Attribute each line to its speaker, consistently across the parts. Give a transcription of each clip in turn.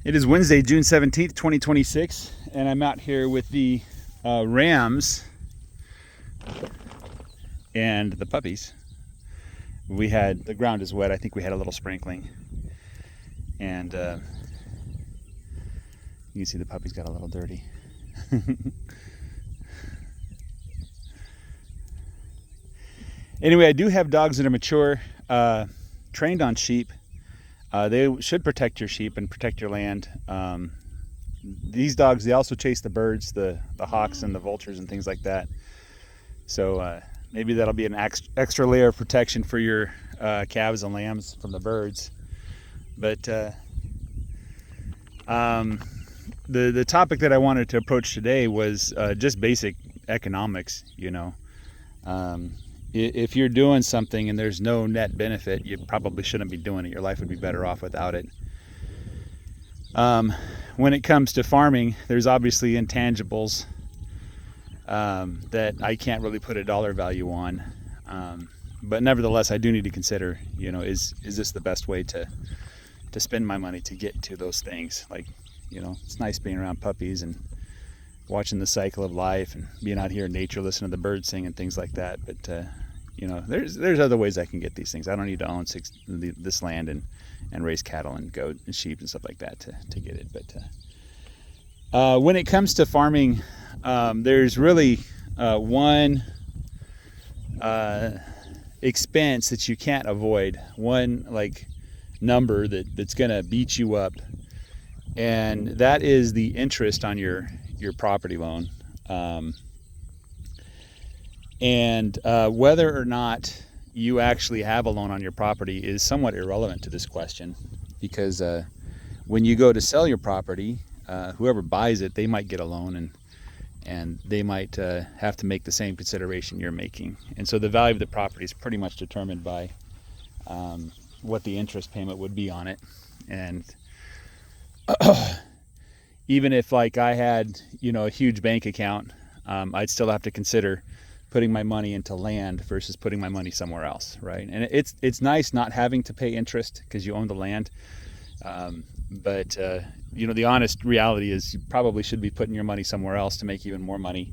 Speaker 1: It is Wednesday, June 17th, 2026, and I'm out here with the Rams and the puppies. The ground is wet. I think we had a little sprinkling. And you can see the puppies got a little dirty. Anyway, I do have dogs that are mature, trained on sheep. They should protect your sheep and protect your land. These dogs, they also chase the birds, the hawks and the vultures and things like that. So maybe that'll be an extra layer of protection for your calves and lambs from the birds. But the topic that I wanted to approach today was just basic economics. If you're doing something and there's no net benefit, you probably shouldn't be doing it. Your life would be better off without it. When it comes to farming, there's obviously intangibles that I can't really put a dollar value on. But nevertheless, I do need to consider, is this the best way to spend my money to get to those things? Like, it's nice being around puppies and watching the cycle of life and being out here in nature, listening to the birds sing and things like that. But there's other ways I can get these things. I don't need to own this land and raise cattle and goat and sheep and stuff like that to get it. But when it comes to farming, there's really one expense that you can't avoid, one number that's going to beat you up, and that is the interest on your property loan. And whether or not you actually have a loan on your property is somewhat irrelevant to this question, because when you go to sell your property, whoever buys it, they might get a loan, and they might have to make the same consideration you're making. And so the value of the property is pretty much determined by what the interest payment would be on it. And even if I had a huge bank account, I'd still have to consider putting my money into land versus putting my money somewhere else, right? And it's nice not having to pay interest because you own the land, but the honest reality is you probably should be putting your money somewhere else to make even more money,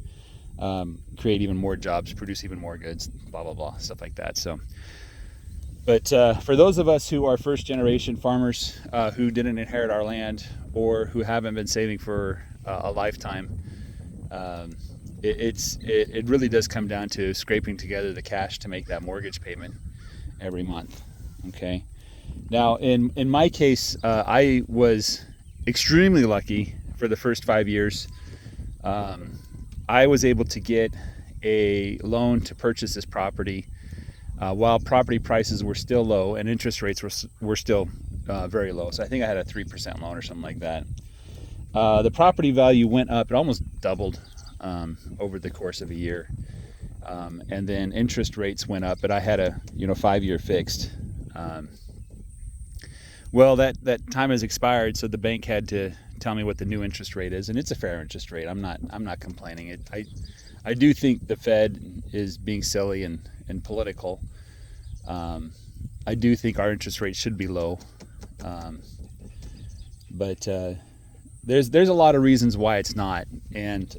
Speaker 1: create even more jobs, produce even more goods, blah blah blah, stuff like that. So but for those of us who are first generation farmers, who didn't inherit our land or who haven't been saving for a lifetime, it really does come down to scraping together the cash to make that mortgage payment every month. Okay. Now, in my case, I was extremely lucky for the first 5 years. I was able to get a loan to purchase this property while property prices were still low and interest rates were still very low. So I think I had a 3% loan or something like that. The property value went up. It almost doubled over the course of a year. And then interest rates went up, but I had a 5-year fixed. Well, that time has expired, so the bank had to tell me what the new interest rate is, and it's a fair interest rate. I'm not complaining. I do think the Fed is being silly and political. I do think our interest rate should be low, but there's a lot of reasons why it's not, and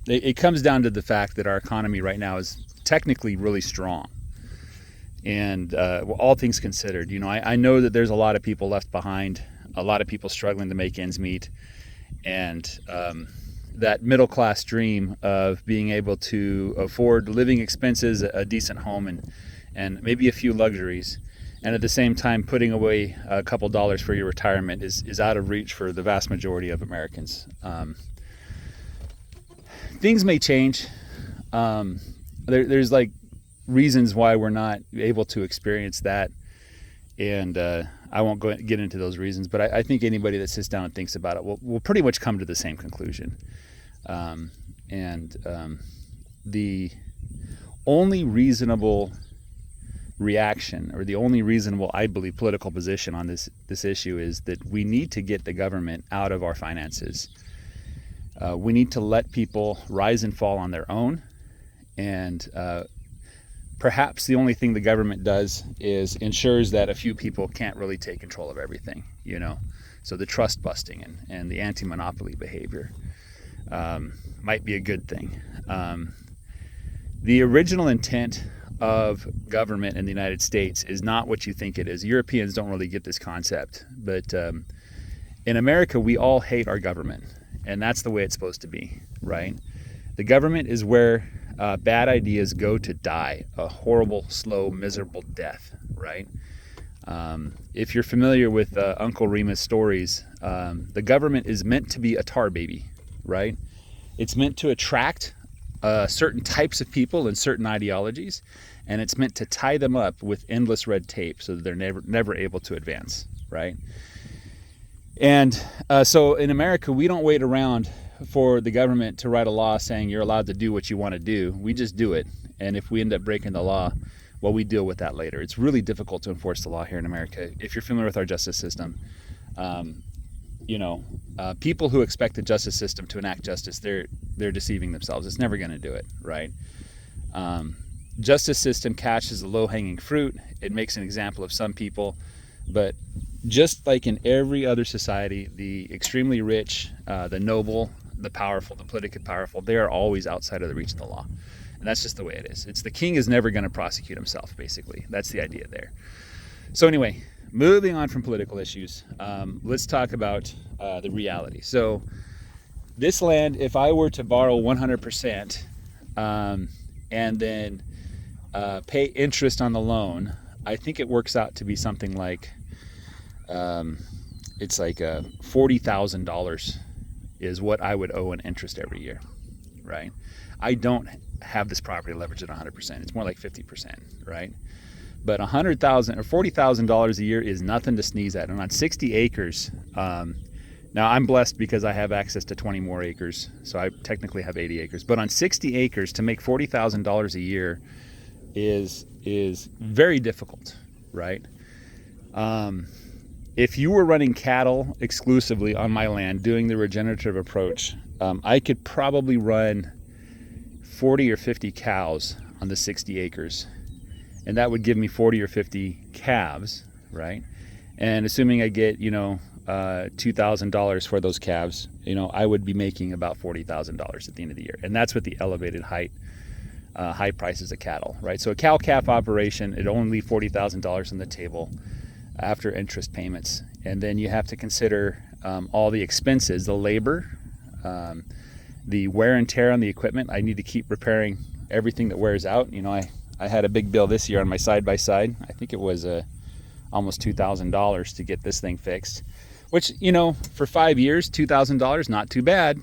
Speaker 1: it comes down to the fact that our economy right now is technically really strong. And all things considered, I know that there's a lot of people left behind, a lot of people struggling to make ends meet, and that middle class dream of being able to afford living expenses, a decent home, and maybe a few luxuries, and at the same time putting away a couple dollars for your retirement is out of reach for the vast majority of Americans. Things may change. There's reasons why we're not able to experience that, and I won't get into those reasons, but I think anybody that sits down and thinks about it will pretty much come to the same conclusion. The only reasonable reaction, or the only reasonable, I believe, political position on this issue is that we need to get the government out of our finances. We need to let people rise and fall on their own, and perhaps the only thing the government does is ensures that a few people can't really take control of everything, So the trust busting and the anti-monopoly behavior might be a good thing. The original intent of government in the United States is not what you think it is. Europeans don't really get this concept, but in America, we all hate our government, and that's the way it's supposed to be, right? The government is where bad ideas go to die, a horrible, slow, miserable death, right? If you're familiar with Uncle Remus stories, the government is meant to be a tar baby, right? It's meant to attract certain types of people and certain ideologies, and it's meant to tie them up with endless red tape so that they're never able to advance, right? And so in America, we don't wait around for the government to write a law saying you're allowed to do what you want to do. We just do it. And if we end up breaking the law, well, we deal with that later. It's really difficult to enforce the law here in America. If you're familiar with our justice system, people who expect the justice system to enact justice, they're deceiving themselves. It's never going to do it, right? Justice system catches the low-hanging fruit. It makes an example of some people, but just like in every other society, the extremely rich, the noble, the powerful, the politically powerful, they are always outside of the reach of the law. And that's just the way it is. The king is never going to prosecute himself, basically. That's the idea there. So anyway, moving on from political issues, let's talk about the reality. So this land, if I were to borrow 100% and then pay interest on the loan, I think it works out to be something like, it's like $40,000 is what I would owe in interest every year, right? I don't have this property leveraged at 100%. It's more like 50%, right? But $100,000 or $40,000 a year is nothing to sneeze at. And on 60 acres, now I'm blessed because I have access to 20 more acres, so I technically have 80 acres. But on 60 acres, to make $40,000 a year is very difficult, right? If you were running cattle exclusively on my land, doing the regenerative approach, I could probably run 40 or 50 cows on the 60 acres. And that would give me 40 or 50 calves, right? And assuming I get, $2,000 for those calves, I would be making about $40,000 at the end of the year. And that's with the elevated high prices of cattle, right? So a cow-calf operation, it only leave $40,000 on the table after interest payments. And then you have to consider all the expenses, the labor, the wear and tear on the equipment. I need to keep repairing everything that wears out. I had a big bill this year on my side-by-side. I think it was almost $2,000 to get this thing fixed, which, for 5 years, $2,000, not too bad,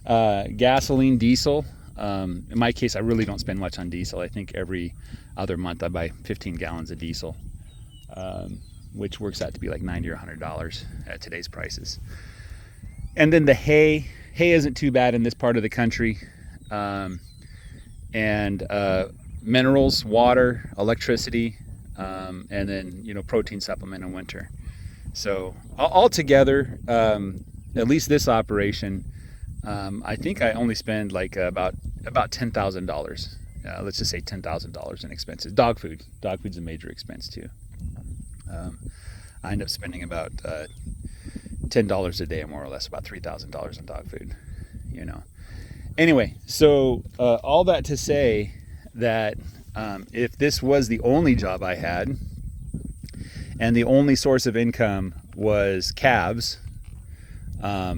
Speaker 1: Gasoline, diesel. In my case, I really don't spend much on diesel. I think every other month I buy 15 gallons of diesel, which works out to be like $90 or $100 at today's prices. And then the hay isn't too bad in this part of the country. And minerals, water, electricity, and then, protein supplement in winter. So altogether, at least this operation, I think I only spend like about $10,000. Let's just say $10,000 in expenses. Dog food's a major expense too. I end up spending about $10 a day, more or less, about $3,000 on dog food. Anyway, so all that to say that if this was the only job I had and the only source of income was calves, I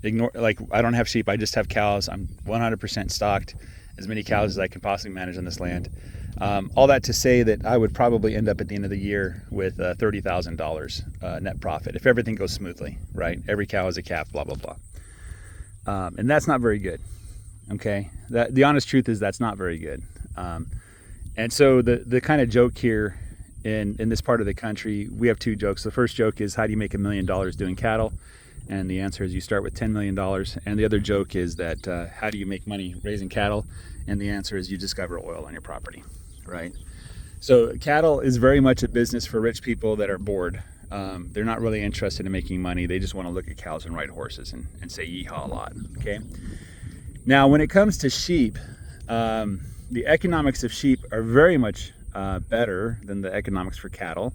Speaker 1: don't have sheep, I just have cows. I'm 100% stocked, as many cows as I can possibly manage on this land. All that to say that I would probably end up at the end of the year with $30,000 net profit if everything goes smoothly, right? Every cow is a calf, blah, blah, blah. And that's not very good, okay? The honest truth is that's not very good. And so the kind of joke here in this part of the country, we have two jokes. The first joke is, how do you make $1 million doing cattle? And the answer is you start with $10 million. And the other joke is that how do you make money raising cattle? And the answer is you discover oil on your property, right? So cattle is very much a business for rich people that are bored. They're not really interested in making money. They just want to look at cows and ride horses and say yeehaw a lot, okay? Now, when it comes to sheep, the economics of sheep are very much better than the economics for cattle.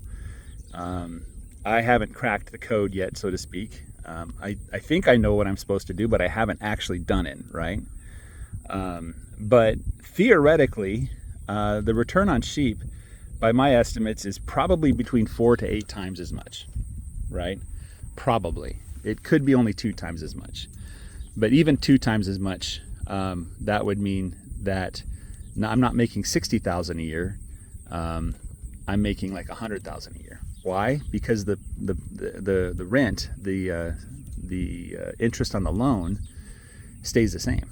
Speaker 1: I haven't cracked the code yet, so to speak. I think I know what I'm supposed to do, but I haven't actually done it, right? But theoretically, the return on sheep, by my estimates, is probably between 4 to 8 times as much, right? Probably. It could be only 2 times as much. But even 2 times as much, that would mean that I'm not making $60,000 a year. I'm making like $100,000 a year. Why? Because the rent, the interest on the loan stays the same.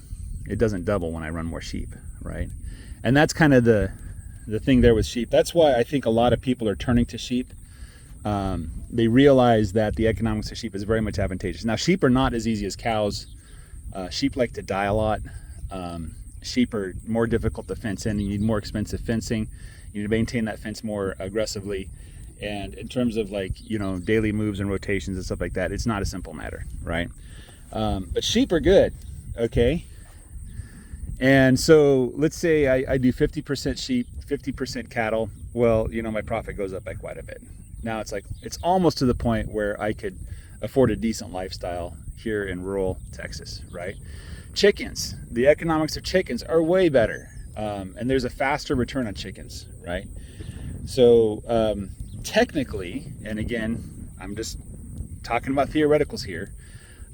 Speaker 1: It doesn't double when I run more sheep, right? And that's kind of the thing there with sheep. That's why I think a lot of people are turning to sheep. They realize that the economics of sheep is very much advantageous. Now, sheep are not as easy as cows. Sheep like to die a lot. Sheep are more difficult to fence in. You need more expensive fencing. You need to maintain that fence more aggressively. And in terms of daily moves and rotations and stuff like that, it's not a simple matter, right? But sheep are good, okay? And so let's say I do 50% sheep, 50% cattle. Well, my profit goes up by quite a bit. Now it's almost to the point where I could afford a decent lifestyle here in rural Texas, right? Chickens, the economics of chickens are way better. And there's a faster return on chickens, right? So technically, and again, I'm just talking about theoreticals here,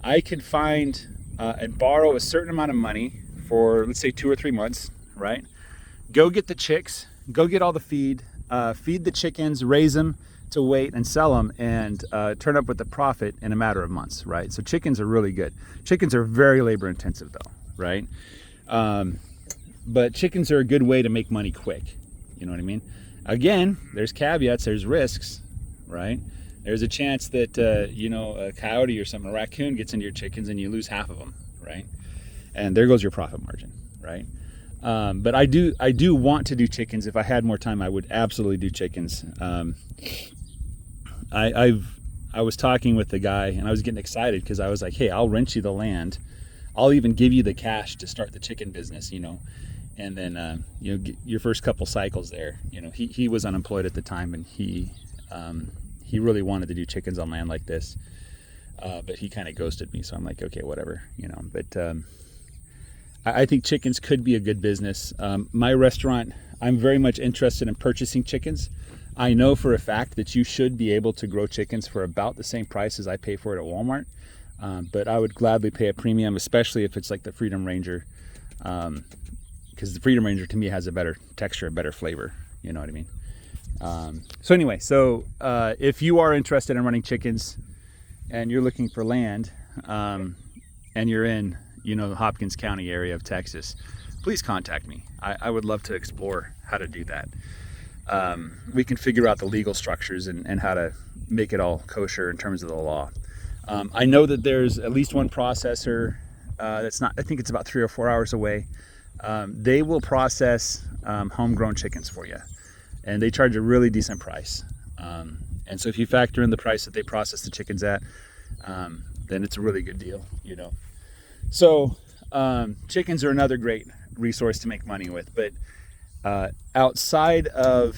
Speaker 1: I could find and borrow a certain amount of money for, let's say, 2 or 3 months, right? Go get the chicks, go get all the feed the chickens, raise them to weight and sell them, and turn up with a profit in a matter of months, right? So chickens are really good. Chickens are very labor intensive though, right? But chickens are a good way to make money quick. You know what I mean? Again, there's caveats, there's risks, right? There's a chance that, a coyote or something, a raccoon gets into your chickens and you lose half of them, right? And there goes your profit margin, right? But I do want to do chickens. If I had more time, I would absolutely do chickens. I was talking with the guy and I was getting excited because I was like, hey, I'll rent you the land. I'll even give you the cash to start the chicken business, and then, get your first couple cycles there. He was unemployed at the time and he really wanted to do chickens on land like this. But he kind of ghosted me. So I'm like, okay, whatever, but, I think chickens could be a good business. My restaurant, I'm very much interested in purchasing chickens. I know for a fact that you should be able to grow chickens for about the same price as I pay for it at Walmart. But I would gladly pay a premium, especially if it's like the Freedom Ranger. Because the Freedom Ranger to me has a better texture, a better flavor. You know what I mean? So anyway, if you are interested in running chickens and you're looking for land, and you're in the Hopkins County area of Texas, please contact me. I would love to explore how to do that. We can figure out the legal structures and how to make it all kosher in terms of the law. I know that there's at least one processor that's not, I think it's about 3 or 4 hours away. They will process homegrown chickens for you, and they charge a really decent price. And so if you factor in the price that they process the chickens at, then it's a really good deal, So chickens are another great resource to make money with, but outside of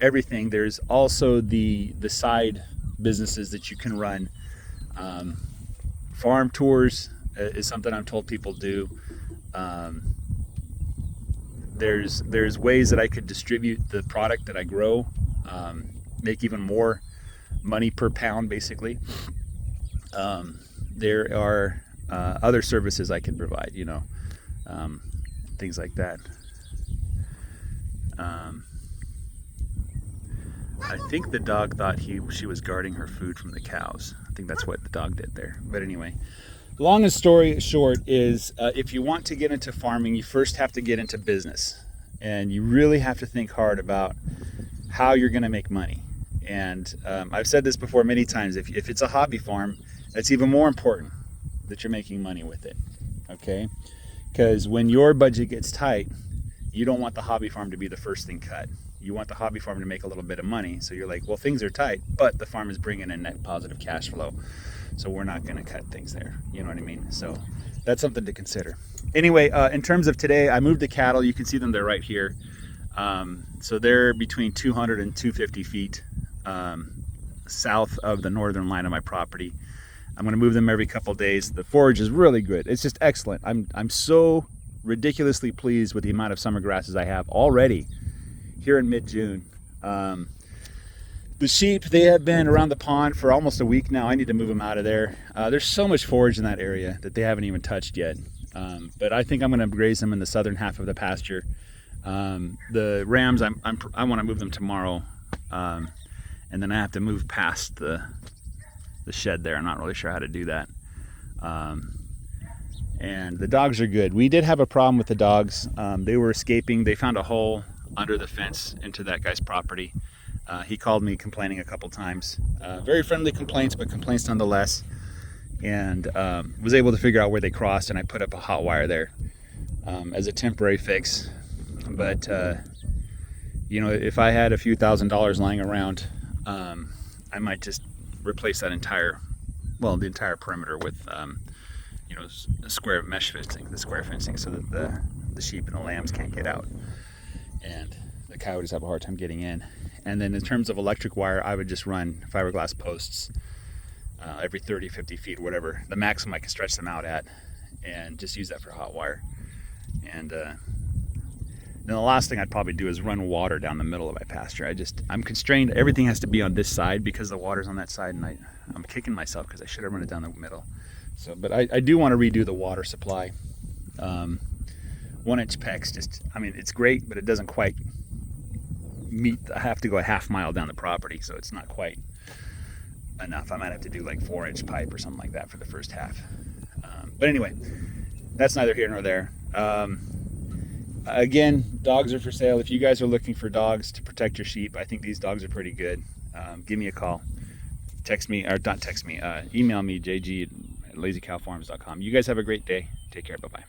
Speaker 1: everything, there's also the side businesses that you can run. Farm tours is something I'm told people do. There's ways that I could distribute the product that I grow, make even more money per pound, basically. There are other services I can provide, things like that. I think the dog thought she was guarding her food from the cows. I think that's what the dog did there. But anyway, long story short is, if you want to get into farming, you first have to get into business, and you really have to think hard about how you're going to make money. And I've said this before many times. If it's a hobby farm, that's even more important that you're making money with it. Okay, because when your budget gets tight, you don't want the hobby farm to be the first thing cut. You want the hobby farm to make a little bit of money. So you're like, well, things are tight, but the farm is bringing in net positive cash flow, so we're not going to cut things there. You know what I mean? So that's something to consider. Anyway, in terms of today, I moved the cattle. You can see them, they're right here. So they're between 200 and 250 feet. south of the northern line of my property. I'm going to move them every couple days. The forage is really good. It's just excellent. I'm so ridiculously pleased with the amount of summer grasses I have already here in mid-June. The sheep, they have been around the pond for almost a week now. I need to move them out of there. There's so much forage in that area that they haven't even touched yet. But I think I'm going to graze them in the southern half of the pasture. The rams, I want to move them tomorrow. And then I have to move past the shed there. I'm not really sure how to do that. And the dogs are good. We did have a problem with the dogs. They were escaping. They found a hole under the fence into that guy's property. He called me complaining a couple times. Very friendly complaints, but complaints nonetheless. And was able to figure out where they crossed, and I put up a hot wire there as a temporary fix. But you know, if I had a few $1,000s lying around, I might just replace that entire perimeter with you know, square mesh fencing, the square fencing, so that the sheep and the lambs can't get out, and the coyotes have a hard time getting in. And then in terms of electric wire, I would just run fiberglass posts every 30, 50 feet, whatever the maximum I can stretch them out at, and just use that for hot wire. And then the last thing I'd probably do is run water down the middle of my pasture. I'm constrained. Everything has to be on this side because the water's on that side, and I'm kicking myself because I should have run it down the middle. So, but I do want to redo the water supply. 1-inch PEX, I mean, it's great, but it doesn't quite meet. I have to go a half mile down the property, so it's not quite enough. I might have to do like 4-inch pipe or something like that for the first half. But anyway, that's neither here nor there. Again, dogs are for sale. If you guys are looking for dogs to protect your sheep, I think these dogs are pretty good. Give me a call. Text me, or not text me, email me, jg@lazycowfarms.com. You guys have a great day. Take care. Bye-bye.